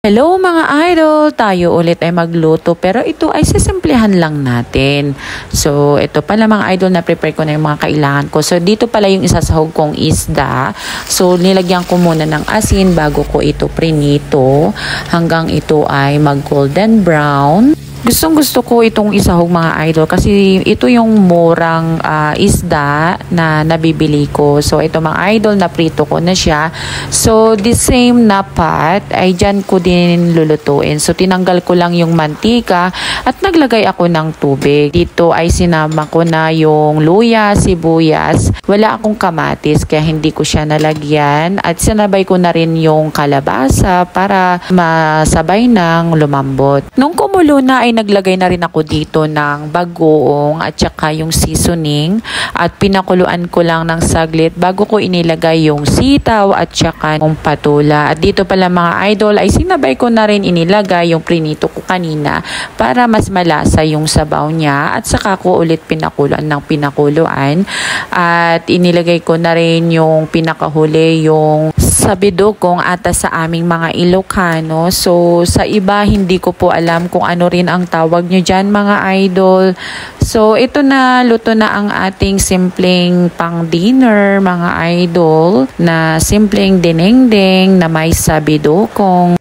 Hello mga idol! Tayo ulit ay magluto pero ito ay sisimplihan lang natin. So ito pala mga idol, na prepare ko na yung mga kailangan ko. So dito pala yung isasahog kong isda. So nilagyan ko muna ng asin bago ko ito prinito hanggang ito ay mag golden brown. Gustong gusto ko itong isahog mga idol kasi ito yung murang isda na nabibili ko. So ito mga idol, na prito ko na siya. So the same na pot ay dyan ko din lulutuin. So tinanggal ko lang yung mantika at naglagay ako ng tubig. Dito ay sinama ko na yung luya, sibuyas. Wala akong kamatis kaya hindi ko siya nalagyan. At sinabay ko na rin yung kalabasa para masabay ng lumambot. Nung kumulo na ay naglagay na rin ako dito ng bagoong at saka yung seasoning at pinakuluan ko lang ng saglit bago ko inilagay yung sitaw at saka yung patula. At dito pala mga idol ay sinabay ko na rin inilagay yung prinito ko kanina para mas malasa yung sabaw niya at saka ko ulit pinakuluan ng pinakuluan at inilagay ko na rin yung pinakahuli yung sabidokong ata sa aming mga Ilocano. So sa iba hindi ko po alam kung ano rin ang tawag nyo dyan mga idol. So ito na, luto na ang ating simpleng pang dinner mga idol, na simpleng dinengdeng na may sabidokong.